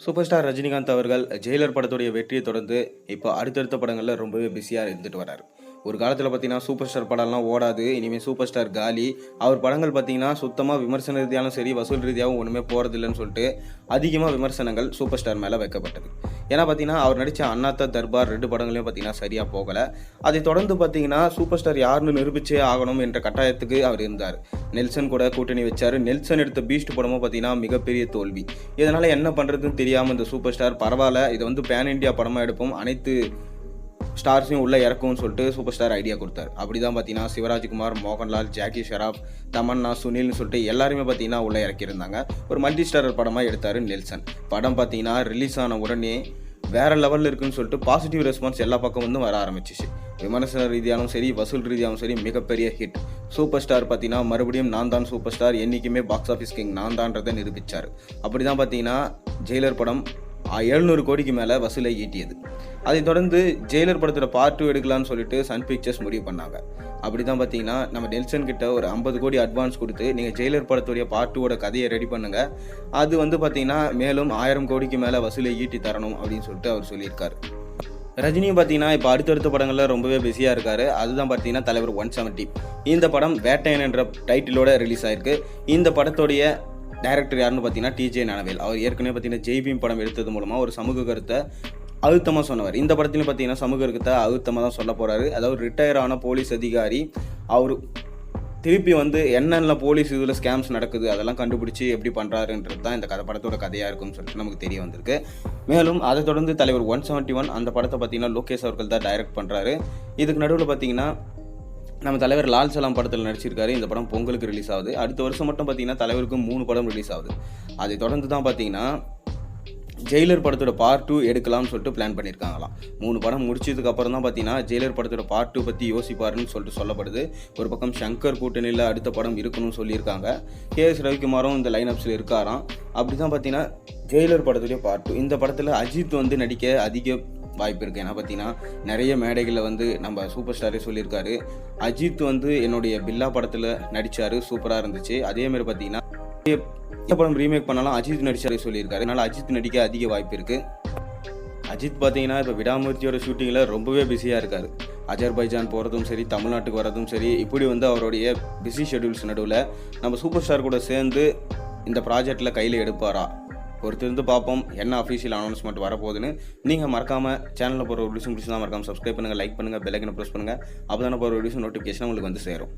Super star Rajinikanth அவர்கள் Jailer படத்துடைய வெற்றியை தொடர்ந்து இப்போ அடுத்தடுத்த படங்களில் ரொம்பவே பிஸியாக இருந்துட்டு வராரு. ஒரு காலத்தில் பார்த்தீங்கன்னா சூப்பர் ஸ்டார் படம்லாம் ஓடாது, இனிமேல் சூப்பர் ஸ்டார் காலி, அவர் படங்கள் பார்த்தீங்கன்னா சுத்தமாக விமர்சன ரீதியாலும் சரி வசூல் ரீதியாகவும் ஒன்றுமே போகிறதில்லைன்னு சொல்லிட்டு அதிகமாக விமர்சனங்கள் சூப்பர் ஸ்டார் மேலே வைக்கப்பட்டது. ஏன்னா பார்த்தீங்கன்னா அவர் நடித்த அண்ணாத்த தர்பார் 2 படங்களையும் பார்த்தீங்கன்னா சரியாக போகலை. அதை தொடர்ந்து பார்த்தீங்கன்னா சூப்பர் ஸ்டார் யாருன்னு நிரூபிச்சே ஆகணும் என்ற கட்டாயத்துக்கு அவர் இருந்தார். நெல்சன் கூட கூட்டணி வச்சார். நெல்சன் எடுத்த பீஸ்ட் படமும் பார்த்தீங்கன்னா மிகப்பெரிய தோல்வி. இதனால் என்ன பண்ணுறதுன்னு தெரியாமல் இந்த சூப்பர் ஸ்டார் பரவாயில்ல, இதை வந்து பேன் இண்டியா படமாக எடுப்போம், அனைத்து ஸ்டார்ஸையும் உள்ளே இறக்கும்னு சொல்லிட்டு சூப்பர் ஸ்டார் ஐடியா கொடுத்தார். அப்படி தான் பார்த்தீங்கன்னா சிவராஜ்குமார், மோகன்லால், ஜாக்கி ஷெராப், தமன்னா, சுனில்னு சொல்லிட்டு எல்லாருமே பார்த்தீங்கன்னா உள்ளே இறக்கியிருந்தாங்க. ஒரு மல்டி ஸ்டாரர் படமாக எடுத்தார் நெல்சன். படம் பார்த்தீங்கன்னா ரிலீஸ் ஆன உடனே வேறு லெவலில் இருக்குன்னு சொல்லிட்டு பாசிட்டிவ் ரெஸ்பான்ஸ் எல்லா பக்கம் வந்து வர ஆரம்பிச்சிச்சு. விமர்சன ரீதியாலும் சரி வசூல் ரீதியாகவும் சரி மிகப்பெரிய ஹிட். சூப்பர் ஸ்டார் பார்த்தீங்கன்னா மறுபடியும் நான் தான் சூப்பர் ஸ்டார், என்றைக்குமே பாக்ஸ் ஆஃபீஸ் கிங் நான் தான்றதை நிரூபித்தார். அப்படி தான் பார்த்தீங்கன்னா ஜெயிலர் படம் 700 கோடிக்கு மேலே வசூலை ஈட்டியது. அதைத் தொடர்ந்து ஜெயிலர் படத்தோட பார்ட் 2 எடுக்கலான்னு சொல்லிட்டு சன் பிக்சர்ஸ் முடிவு பண்ணாங்க. அப்படி தான் பார்த்தீங்கன்னா நம்ம நெல்சன் கிட்ட ஒரு 50 கோடி அட்வான்ஸ் கொடுத்து நீங்கள் ஜெயிலர் படத்துடைய பார்ட் 2 கதையை ரெடி பண்ணுங்கள், அது வந்து பார்த்தீங்கன்னா மேலும் 1000 கோடிக்கு மேலே வசூலை ஈட்டி தரணும் அப்படின்னு சொல்லிட்டு அவர் சொல்லியிருக்காரு. ரஜினியும் பார்த்தீங்கன்னா இப்போ அடுத்தடுத்த படங்களில் ரொம்பவே பிஸியாக இருக்கார். அதுதான் பார்த்தீங்கன்னா தலைவர் 170. இந்த படம் வேட்டையன் என்ற டைட்டிலோட ரிலீஸ் ஆயிருக்கு. இந்த படத்தோடைய டைரக்டர் யாருன்னு பார்த்தீங்கன்னா டிஜே ஞானவேல். அவர் ஏற்கனவே பார்த்தீங்கன்னா ஜெய்பீம் படம் எடுத்தது மூலமாக ஒரு சமூக கருத்தை அழுத்தமாக சொன்னவர். இந்த படத்துலையும் பார்த்தீங்கன்னா சமூக கருத்தை அழுத்தமாக தான் சொல்ல போகிறாரு. அதாவது ரிட்டையர் ஆன போலீஸ் அதிகாரி அவர் திருப்பி வந்து என்னென்ன போலீஸ் இதில் ஸ்கேம்ஸ் நடக்குது அதெல்லாம் கண்டுபிடிச்சி எப்படி பண்ணுறாருன்றது தான் இந்த படத்தோட கதையாக இருக்கும்னு சொல்லிட்டு நமக்கு தெரிய வந்திருக்கு. மேலும் அதை தொடர்ந்து தலைவர் 171 அந்த படத்தை பார்த்தீங்கன்னா லோகேஷ் அவர்கள் தான் டைரக்ட் பண்ணுறாரு. இதுக்கு நடுவில் பார்த்தீங்கன்னா நம்ம தலைவர் லால் சலாம் படத்தில் நடிச்சிருக்காரு. இந்த படம் பொங்கலுக்கு ரிலீஸ் ஆகுது. அடுத்த வருஷம் மட்டும் பார்த்தீங்கன்னா தலைவருக்கு 3 படம் ரிலீஸ் ஆகுது. அதை தொடர்ந்து தான் பார்த்தீங்கன்னா ஜெயிலர் படத்தோட பார்ட் 2 எடுக்கலாம்னு சொல்லிட்டு பிளான் பண்ணியிருக்காங்களாம். 3 படம் முடிச்சதுக்கு அப்புறம் தான் பார்த்தீங்கன்னா ஜெயிலர் படத்தோட பார்ட் 2 பற்றி யோசிப்பாருன்னு சொல்லிட்டு சொல்லப்படுது. ஒரு பக்கம் சங்கர் கூட்டணியில் அடுத்த படம் இருக்கணும்னு சொல்லியிருக்காங்க. கேஎஸ் ரவிக்குமாரும் இந்த லைனப்ஸில் இருக்காராம். அப்படி தான் பார்த்தீங்கன்னா ஜெயிலர் படத்துடைய பார்ட் 2. இந்த படத்தில் அஜித் வந்து நடிக்க அதிக வாய்ப்பு இருக்குது. ஏன்னா பார்த்தீங்கன்னா நிறைய மேடைகளில் வந்து நம்ம சூப்பர் ஸ்டாரே சொல்லியிருக்காரு, அஜித் வந்து என்னுடைய பில்லா படத்தில் நடித்தார், சூப்பராக இருந்துச்சு. அதேமாதிரி பார்த்தீங்கன்னா படம் ரீமேக் பண்ணாலும் அஜித் நடிச்சாரே சொல்லியிருக்காரு. அதனால் அஜித் நடிக்க அதிக வாய்ப்பு இருக்குது. அஜித் பார்த்தீங்கன்னா இப்போ விடாமுயற்சியோட ஷூட்டிங்கில் ரொம்பவே பிஸியாக இருக்கார். அஜர்பைஜான் போகிறதும் சரி, தமிழ்நாட்டுக்கு வரதும் சரி, இப்படி வந்து அவருடைய பிஸி ஷெடியூல்ஸ் நடுவில் நம்ம சூப்பர் ஸ்டார் கூட சேர்ந்து இந்த ப்ராஜெக்டில் கையில் எடுப்பாரா பொறுத்திருந்து பார்ப்போம். என்ன அஃபீஷியல் அனௌன்ஸ்மெண்ட் வரப்போகுதுன்னு நீங்கள் மறக்காமல் சேனலில் போகிற வீடியோஸ் பிடிச்சி தான் மறக்காமல் சப்ஸ்கிரைப் பண்ணுங்கள், லைக் பண்ணுங்கள், பெல் ஐக்கனை ப்ரெஸ் பண்ணுங்கள். அப்போ தானே போகிற வீடியோஸ் நோட்டிஃபிகேஷன் உங்களுக்கு வந்து சேரும்.